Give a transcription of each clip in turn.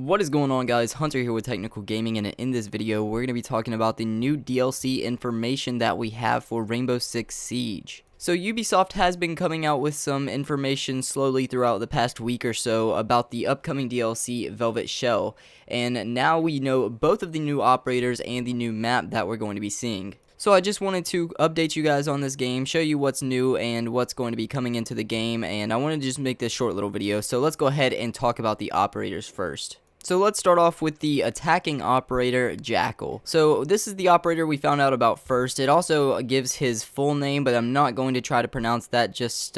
What is going on, guys? Hunter here with Technical Gaming, and in this video we're going to be talking about the new DLC information that we have for Rainbow Six Siege. So Ubisoft has been coming out with some information slowly throughout the past week or so about the upcoming DLC Velvet Shell, and now we know both of the new operators and the new map that we're going to be seeing. So I just wanted to update you guys on this game, show you what's new and what's going to be coming into the game, and I wanted to just make this short little video. So let's go ahead and talk about the operators first. So let's start off with the attacking operator, Jackal. So this is the operator we found out about first. It also gives his full name, but I'm not going to try to pronounce that just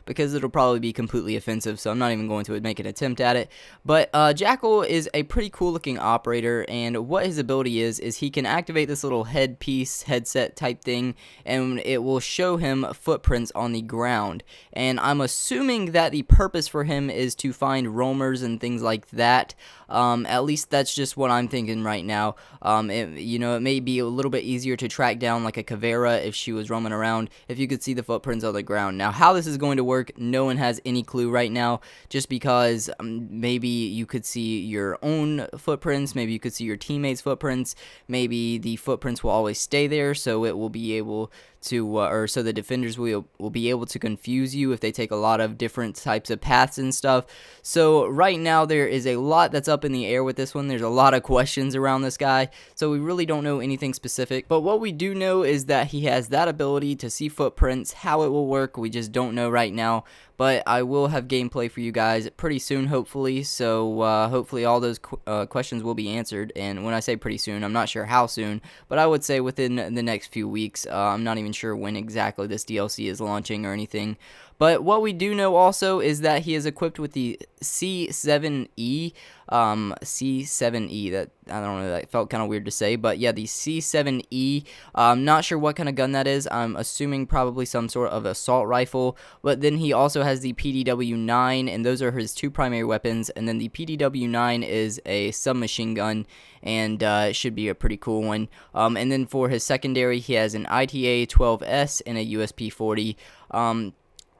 because it'll probably be completely offensive, so I'm not even going to make an attempt at it. But Jackal is a pretty cool looking operator, and what his ability is he can activate this little headpiece, headset type thing, and it will show him footprints on the ground. And I'm assuming that the purpose for him is to find roamers and things like that. At least that's just what I'm thinking right now. It may be a little bit easier to track down like a Caveira if she was roaming around, if you could see the footprints on the ground. Now, how this is going to work, no one has any clue right now, just because maybe you could see your own footprints, maybe you could see your teammates' footprints, maybe the footprints will always stay there, so it will be able to, so the defenders will be able to confuse you if they take a lot of different types of paths and stuff. So right now there is a lot that's up in the air with this one. There's a lot of questions around this guy, so we really don't know anything specific. But what we do know is that he has that ability to see footprints. How it will work, we just don't know right now. But I will have gameplay for you guys pretty soon, hopefully. So hopefully all those questions will be answered. And when I say pretty soon, I'm not sure how soon, but I would say within the next few weeks. I'm not even sure when exactly this DLC is launching or anything. But what we do know also is that he is equipped with the C7E. C7E, that, I don't know, that felt kind of weird to say, but yeah, the C7E. I'm not sure what kind of gun that is. I'm assuming probably some sort of assault rifle. But then he also has the PDW-9, and those are his two primary weapons. And then the PDW-9 is a submachine gun, and it should be a pretty cool one. And then for his secondary, he has an ITA-12S and a USP-40.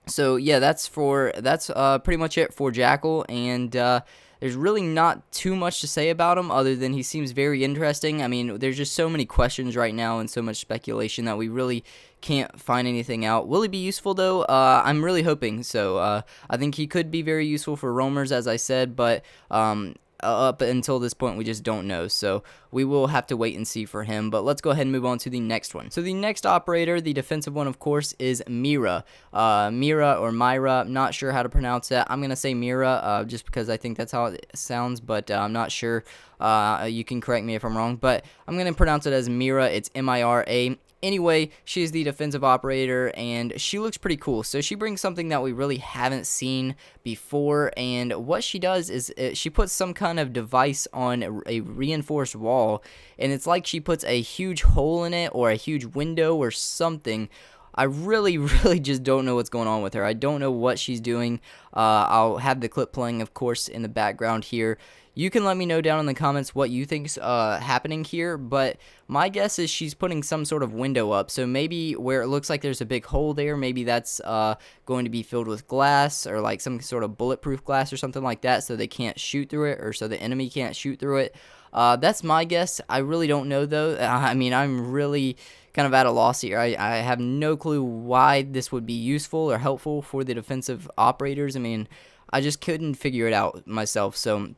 So yeah, that's pretty much it for Jackal, and there's really not too much to say about him other than he seems very interesting. I mean, there's just so many questions right now and so much speculation that we really can't find anything out. Will he be useful though? I'm really hoping so. I think he could be very useful for roamers, as I said, but up until this point we just don't know, so we will have to wait and see for him. But let's go ahead and move on to the next one. So the next operator, the defensive one, of course, is Mira. Mira or Myra, I'm not sure how to pronounce that. I'm gonna say Mira just because I think that's how it sounds, but I'm not sure. You can correct me if I'm wrong, but I'm gonna pronounce it as Mira. It's M-I-R-A. Anyway, she's the defensive operator, and she looks pretty cool. So she brings something that we really haven't seen before, and what she does is she puts some kind of device on a reinforced wall, and it's like she puts a huge hole in it or a huge window or something. I really just don't know what's going on with her. I don't know what she's doing. I'll have the clip playing, of course, in the background here. You can let me know down in the comments what you think's happening here, but my guess is she's putting some sort of window up. So maybe where it looks like there's a big hole there, maybe that's going to be filled with glass or like some sort of bulletproof glass or something like that, so they can't shoot through it, or so the enemy can't shoot through it. That's my guess. I really don't know though. I mean, I'm really kind of at a loss here. I have no clue why this would be useful or helpful for the defensive operators. I mean, I just couldn't figure it out myself. So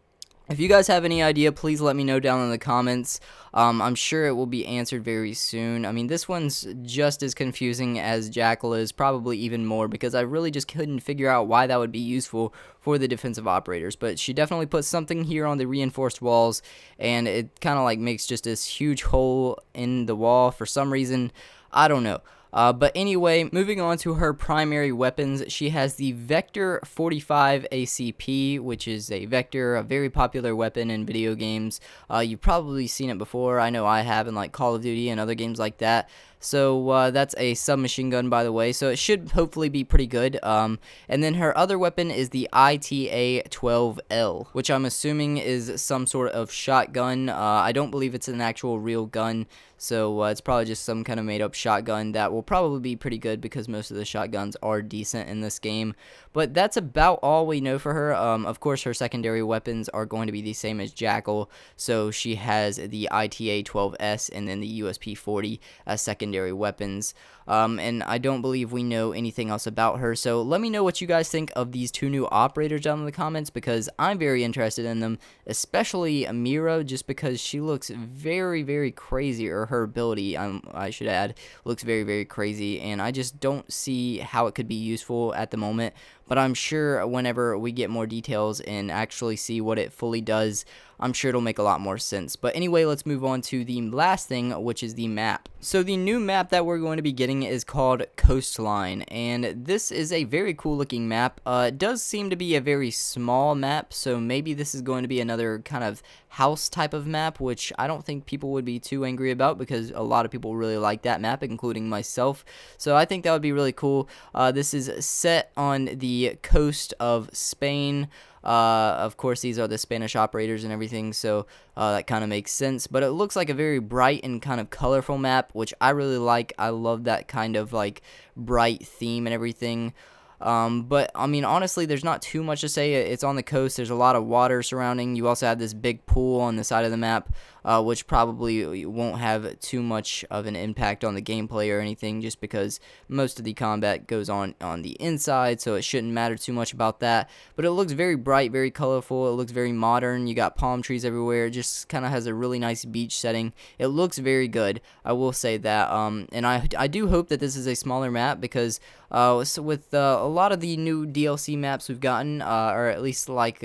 if you guys have any idea, please let me know down in the comments. I'm sure it will be answered very soon. I mean, this one's just as confusing as Jackal is, probably even more, because I really just couldn't figure out why that would be useful for the defensive operators. But she definitely puts something here on the reinforced walls, and it kind of like makes just this huge hole in the wall for some reason. I don't know. But anyway, moving on to her primary weapons, she has the Vector 45 ACP, which is a Vector, a very popular weapon in video games. You've probably seen it before. I know I have in like Call of Duty and other games like that. So that's a submachine gun, by the way, so it should hopefully be pretty good. And then her other weapon is the ITA-12L, which I'm assuming is some sort of shotgun. I don't believe it's an actual real gun, so it's probably just some kind of made-up shotgun that will probably be pretty good because most of the shotguns are decent in this game. But that's about all we know for her. Of course, her secondary weapons are going to be the same as Jackal, so she has the ITA-12S and then the USP-40 as secondary weapons. And I don't believe we know anything else about her, so let me know what you guys think of these two new operators down in the comments, because I'm very interested in them, especially Mira, just because she looks very, very crazy, or her ability, I should add, looks very, very crazy, and I just don't see how it could be useful at the moment. But I'm sure whenever we get more details and actually see what it fully does, I'm sure it'll make a lot more sense. But anyway, let's move on to the last thing, which is the map. So the new map that we're going to be getting is called Coastline, and this is a very cool looking map. It does seem to be a very small map, so maybe this is going to be another kind of house type of map, which I don't think people would be too angry about because a lot of people really like that map, including myself. So I think that would be really cool. This is set on the coast of Spain. Of course, these are the Spanish operators and everything, so that kind of makes sense. But it looks like a very bright and kind of colorful map, which I really like. I love that kind of like bright theme and everything. But I mean, honestly, there's not too much to say. It's on the coast. There's a lot of water surrounding. You also have this big pool on the side of the map, which probably won't have too much of an impact on the gameplay or anything, just because most of the combat goes on the inside, so it shouldn't matter too much about that. But it looks very bright, very colorful. It looks very modern. You got palm trees everywhere. It just kind of has a really nice beach setting. It looks very good, I will say that. And I do hope that this is a smaller map, because with a lot of the new DLC maps we've gotten, or at least like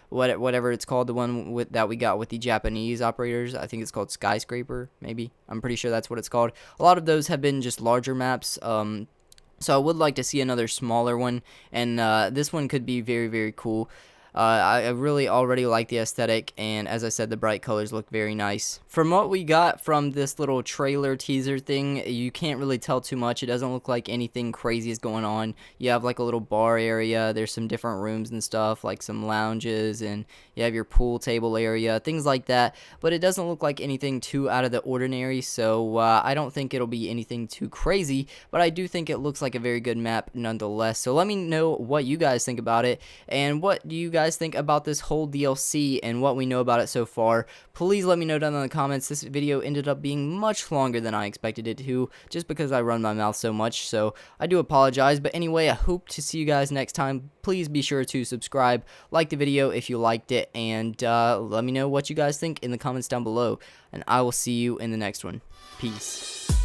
whatever it's called, the one that we got with the Japanese operators, I think it's called Skyscraper, maybe. I'm pretty sure that's what it's called. A lot of those have been just larger maps. So I would like to see another smaller one, and this one could be very, very cool. I really already like the aesthetic, and as I said, the bright colors look very nice. From what we got from this little trailer teaser thing, you can't really tell too much. It doesn't look like anything crazy is going on. You have like a little bar area, there's some different rooms and stuff, like some lounges, and you have your pool table area, things like that, but it doesn't look like anything too out of the ordinary, so I don't think it'll be anything too crazy, but I do think it looks like a very good map nonetheless. So let me know what you guys think about it, and what do you guys think about this whole DLC and what we know about it so far. Please let me know down in the comments. This video ended up being much longer than I expected it to, just because I run my mouth so much, so I do apologize. But anyway, I hope to see you guys next time. Please be sure to subscribe, like the video if you liked it, and let me know what you guys think in the comments down below, and I will see you in the next one. Peace.